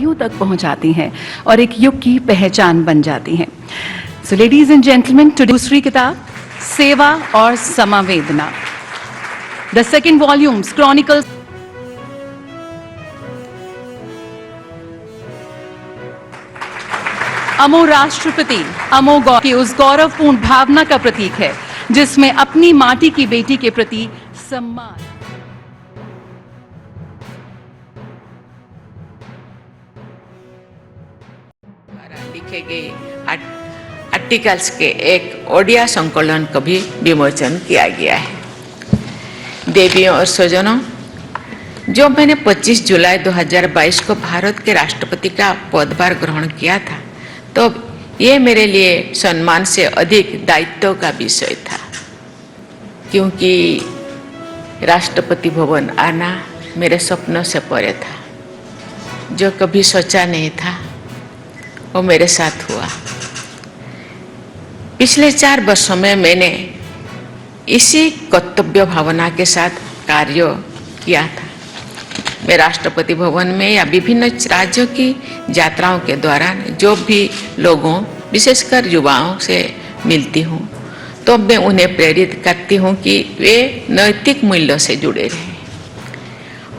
सदियों तक पहुंचाती हैं और एक युग की पहचान बन जाती हैं। So ladies and gentleman, today दूसरी किताब सेवा और समावेदना, द सेकेंड वॉल्यूम्स क्रॉनिकल्स। अमो राष्ट्रपति अमो की उस गौरवपूर्ण भावना का प्रतीक है जिसमें अपनी माटी की बेटी के प्रति सम्मान। लिखे गए आर्टिकल्स के एक ओडिया संकलन का भी विमोचन किया गया है। देवियों और स्वजनों, जो मैंने 25 जुलाई 2022 को भारत के राष्ट्रपति का पदभार ग्रहण किया था, तो ये मेरे लिए सम्मान से अधिक दायित्व का विषय था, क्योंकि राष्ट्रपति भवन आना मेरे सपनों से परे था। जो कभी सोचा नहीं था वो मेरे साथ हुआ। पिछले 4 वर्षों में मैंने इसी कर्तव्य भावना के साथ कार्य किया था। मैं राष्ट्रपति भवन में या विभिन्न राज्यों की यात्राओं के दौरान जो भी लोगों, विशेषकर युवाओं से मिलती हूँ, तो मैं उन्हें प्रेरित करती हूँ कि वे नैतिक मूल्यों से जुड़े रहें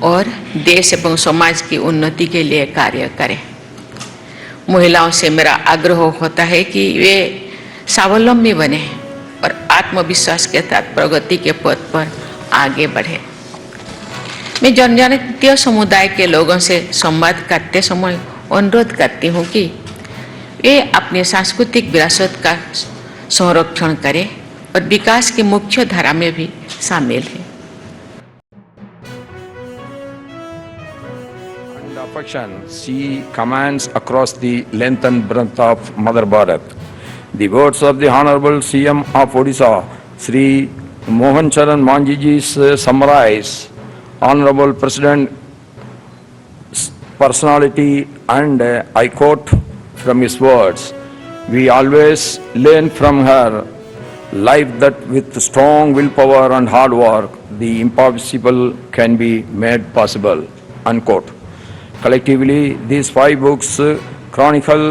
और देश एवं समाज की उन्नति के लिए कार्य करें। महिलाओं से मेरा आग्रह होता है कि वे स्वावलंबी बने और आत्मविश्वास के साथ प्रगति के पथ पर आगे बढ़े। मैं जनजातीय समुदाय के लोगों से संवाद करते समय अनुरोध करती हूँ कि वे अपनी सांस्कृतिक विरासत का संरक्षण करें और विकास की मुख्य धारा में भी शामिल हैं। Affection, she commands across the length and breadth of Mother Bharat. The words of the Honorable CM of Odisha, Sri Mohan Charan Manjiji summarize Honorable President's personality, and I quote from his words, "We always learn from her life that with strong willpower and hard work, the impossible can be made possible." Unquote. Collectively, these 5 books chronicle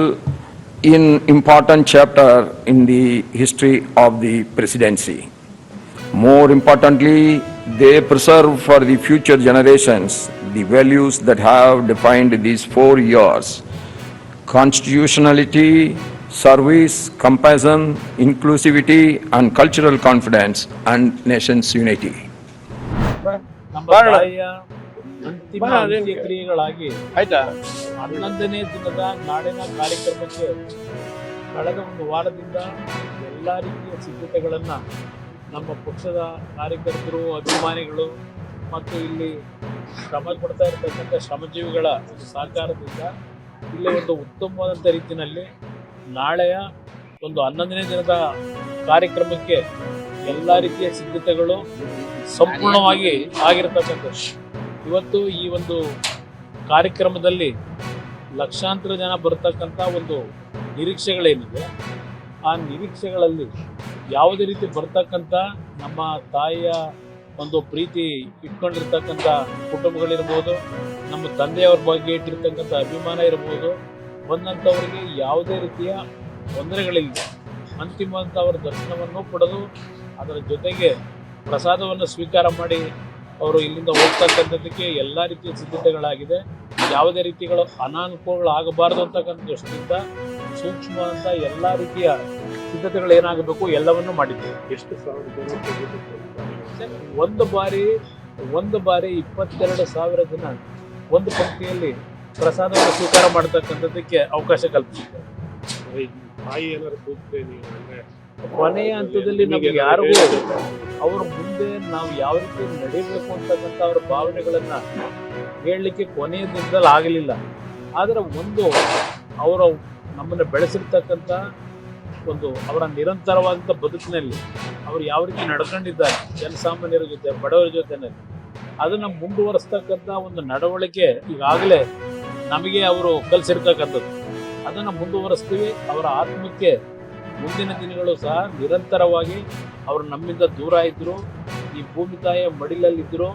an important chapter in the history of the presidency. More importantly, they preserve for the future generations the values that have defined these 4 years: constitutionality, service, compassion, inclusivity, and cultural confidence, and nation's unity. ಅಂತಿಮ ಅಂತ್ಯಕ್ರಿಯೆಗಳಾಗಿ 11ನೇ ದಿನದ ನಾಡಿನ ಕಾರ್ಯಕ್ರಮಕ್ಕೆ ಕಳೆದ ಒಂದು ವಾರದಿಂದ ಎಲ್ಲ ರೀತಿಯ ಸಿದ್ಧತೆಗಳನ್ನು ನಮ್ಮ ಪಕ್ಷದ ಕಾರ್ಯಕರ್ತರು, ಅಭಿಮಾನಿಗಳು ಮತ್ತು ಇಲ್ಲಿ ಶ್ರಮ ಪಡ್ತಾ ಇರತಕ್ಕಂಥ ಶ್ರಮಜೀವಿಗಳ ಸಹಕಾರದಿಂದ ಇಲ್ಲಿ ಒಂದು ಉತ್ತಮವಾದಂಥ ರೀತಿಯಲ್ಲಿ ನಾಳೆಯ ಒಂದು 11ನೇ ದಿನದ ಕಾರ್ಯಕ್ರಮಕ್ಕೆ ಎಲ್ಲ ರೀತಿಯ ಸಿದ್ಧತೆಗಳು ಸಂಪೂರ್ಣವಾಗಿ ಆಗಿರತಕ್ಕಂಥದ್ದು. ಇವತ್ತು ಈ ಒಂದು ಕಾರ್ಯಕ್ರಮದಲ್ಲಿ ಲಕ್ಷಾಂತರ ಜನ ಬರ್ತಕ್ಕಂಥ ಒಂದು ನಿರೀಕ್ಷೆಗಳೇನಿದೆ, ಆ ನಿರೀಕ್ಷೆಗಳಲ್ಲಿ ಯಾವುದೇ ರೀತಿ ಬರ್ತಕ್ಕಂಥ ನಮ್ಮ ತಾಯಿಯ ಒಂದು ಪ್ರೀತಿ ಇಟ್ಕೊಂಡಿರ್ತಕ್ಕಂಥ ಕುಟುಂಬಗಳಿರ್ಬೋದು, ನಮ್ಮ ತಂದೆಯವ್ರ ಬಗ್ಗೆ ಇಟ್ಟಿರ್ತಕ್ಕಂಥ ಅಭಿಮಾನ ಇರ್ಬೋದು, ಬಂದಂಥವರಿಗೆ ಯಾವುದೇ ರೀತಿಯ ತೊಂದರೆಗಳಿಲ್ಲ. ಅಂತಿಮವಾದಂಥ ಅವರ ದರ್ಶನವನ್ನು ಪಡೆದು ಅದರ ಜೊತೆಗೆ ಪ್ರಸಾದವನ್ನು ಸ್ವೀಕಾರ ಮಾಡಿ ಅವರು ಇಲ್ಲಿಂದ ಹೋಗ್ತಕ್ಕಂಥದ್ದಕ್ಕೆ ಎಲ್ಲ ರೀತಿಯ ಸಿದ್ಧತೆಗಳಾಗಿದೆ. ಯಾವುದೇ ರೀತಿಗಳು ಅನಾನುಕೂಲಗಳಾಗಬಾರ್ದು ಅಂತಕ್ಕಂಥ ದೃಷ್ಟಿಯಿಂದ ಸೂಕ್ಷ್ಮವಾದಂಥ ಎಲ್ಲ ರೀತಿಯ ಸಿದ್ಧತೆಗಳು ಏನಾಗಬೇಕು ಎಲ್ಲವನ್ನೂ ಮಾಡಿದ್ದೇವೆ. ಎಷ್ಟು ಸಾವಿರ ಜನ ಒಂದು ಬಾರಿ 22,000 ಜನ ಒಂದು ಪಂಕ್ತಿಯಲ್ಲಿ ಪ್ರಸಾದವನ್ನು ಸ್ವೀಕಾರ ಮಾಡ್ತಕ್ಕಂಥದ್ದಕ್ಕೆ ಅವಕಾಶ ಕಲ್ಪಿಸಿದ್ದಾರೆ. ಕೊನೆಯ ಹಂತದಲ್ಲಿ ನಮಗೆ ಯಾರಿಗೂ ಅವ್ರ ಮುಂದೆ ನಾವು ಯಾವ ರೀತಿ ನಡೀಬೇಕು ಅಂತಕ್ಕಂಥ ಅವ್ರ ಭಾವನೆಗಳನ್ನ ಹೇಳಲಿಕ್ಕೆ ಕೊನೆಯ ದಿನದಲ್ಲಿ ಆಗಲಿಲ್ಲ. ಆದರೆ ಒಂದು ಅವರು ನಮ್ಮನ್ನು ಬೆಳೆಸಿರ್ತಕ್ಕಂಥ ಒಂದು ಅವರ ನಿರಂತರವಾದಂಥ ಬದುಕಿನಲ್ಲಿ ಅವರು ಯಾವ ರೀತಿ ನಡ್ಕೊಂಡಿದ್ದಾರೆ ಜನಸಾಮಾನ್ಯರ ಜೊತೆ, ಬಡವರ ಜೊತೆನಲ್ಲಿ, ಅದನ್ನು ಮುಂದುವರಿಸ್ತಕ್ಕಂಥ ಒಂದು ನಡವಳಿಕೆ ಈಗಾಗಲೇ ನಮಗೆ ಅವರು ಕಲಿಸಿರ್ತಕ್ಕಂಥದ್ದು. ಅದನ್ನು ಮುಂದುವರಿಸ್ತೀವಿ. ಅವರ ಆತ್ಮಕ್ಕೆ ಮುಂದಿನ ದಿನಗಳು ಸಹ ನಿರಂತರವಾಗಿ ಅವರು ನಮ್ಮಿಂದ ದೂರ ಇದ್ದರು, ಈ ಭೂಮಿ ತಾಯಿಯ ಮಡಿಲಲ್ಲಿದ್ದರು.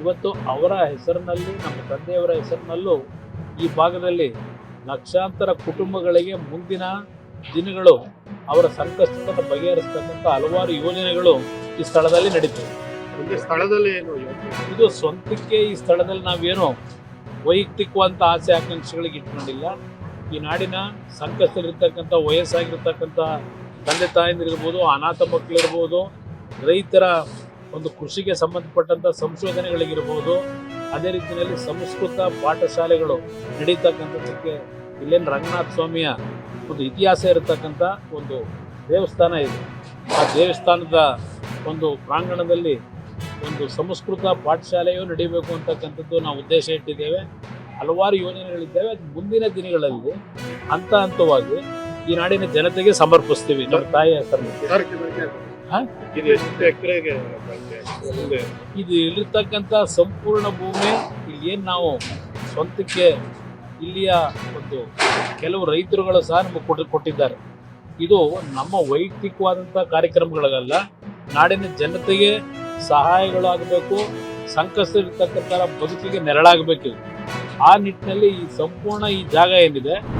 ಇವತ್ತು ಅವರ ಹೆಸರಿನಲ್ಲಿ, ನಮ್ಮ ತಂದೆಯವರ ಹೆಸರಿನಲ್ಲೂ ಈ ಭಾಗದಲ್ಲಿ ಲಕ್ಷಾಂತರ ಕುಟುಂಬಗಳಿಗೆ ಮುಂದಿನ ದಿನಗಳು ಅವರ ಸಂಕಷ್ಟವನ್ನು ಬಗೆಹರಿಸ್ತಕ್ಕಂಥ ಹಲವಾರು ಯೋಜನೆಗಳು ಈ ಸ್ಥಳದಲ್ಲಿ ನಡೀತವೆ. ಒಂದು ಸ್ಥಳದಲ್ಲಿ ಏನು ಯೋಚನೆ? ಇದು ಸ್ವಂತಕ್ಕೆ ಈ ಸ್ಥಳದಲ್ಲಿ ನಾವೇನು ವೈಯಕ್ತಿಕವಂತ ಆಸೆ ಆಕಾಂಕ್ಷೆಗಳಿಗೆ ಇಟ್ಕೊಂಡಿಲ್ಲ. ಈ ನಾಡಿನ ಸಂಕಷ್ಟದಲ್ಲಿರ್ತಕ್ಕಂಥ ವಯಸ್ಸಾಗಿರ್ತಕ್ಕಂಥ ತಂದೆ ತಾಯಂದಿರಿರ್ಬೋದು, ಅನಾಥ ಮಕ್ಕಳಿರ್ಬೋದು, ರೈತರ ಒಂದು ಕೃಷಿಗೆ ಸಂಬಂಧಪಟ್ಟಂಥ ಸಂಶೋಧನೆಗಳಿಗಿರ್ಬೋದು, ಅದೇ ರೀತಿಯಲ್ಲಿ ಸಂಸ್ಕೃತ ಪಾಠಶಾಲೆಗಳು ನಡೀತಕ್ಕಂಥದ್ದಕ್ಕೆ ಇಲ್ಲೇನು ರಂಗನಾಥ ಸ್ವಾಮಿಯ ಒಂದು ಇತಿಹಾಸ ಇರತಕ್ಕಂಥ ಒಂದು ದೇವಸ್ಥಾನ ಇದೆ. ಆ ದೇವಸ್ಥಾನದ ಒಂದು ಪ್ರಾಂಗಣದಲ್ಲಿ ಒಂದು ಸಂಸ್ಕೃತ ಪಾಠಶಾಲೆಯೂ ನಡೀಬೇಕು ಅಂತಕ್ಕಂಥದ್ದು ನಾವು ಉದ್ದೇಶ ಇಟ್ಟಿದ್ದೇವೆ. ಹಲವಾರು ಯೋಜನೆಗಳಿದ್ದೇವೆ. ಅದು ಮುಂದಿನ ದಿನಗಳಲ್ಲಿ ಹಂತವಾಗಿ ಈ ನಾಡಿನ ಜನತೆಗೆ ಸಮರ್ಪಿಸ್ತೀವಿ ನಮ್ಮ ತಾಯಿಯ ಹೆಸರಿನಲ್ಲಿ. ಇದು ಎಷ್ಟು ಎಕರೆಗೆ ಮುಂದೆ ಇದು ಇಲ್ಲಿರ್ತಕ್ಕಂಥ ಸಂಪೂರ್ಣ ಭೂಮಿ ಇಲ್ಲಿ ಏನು ನಾವು ಸ್ವಂತಕ್ಕೆ ಇಲ್ಲಿಯ ಒಂದು ಕೆಲವು ರೈತರುಗಳು ಸಹ ನಮಗೆ ಕೊಟ್ಟಿದ್ದಾರೆ. ಇದು ನಮ್ಮ ವೈಯಕ್ತಿಕವಾದಂಥ ಕಾರ್ಯಕ್ರಮಗಳಲ್ಲ, ನಾಡಿನ ಜನತೆಗೆ ಸಹಾಯಗಳಾಗಬೇಕು, ಸಂಕಷ್ಟದಲ್ಲಿರ್ತಕ್ಕಂಥ ಬದುಕಿಗೆ ನೆರಳಾಗಬೇಕು. ಆ ನಿಟ್ಟಿನಲ್ಲಿ ಈ ಸಂಪೂರ್ಣ ಈ ಜಾಗ ಏನಿದೆ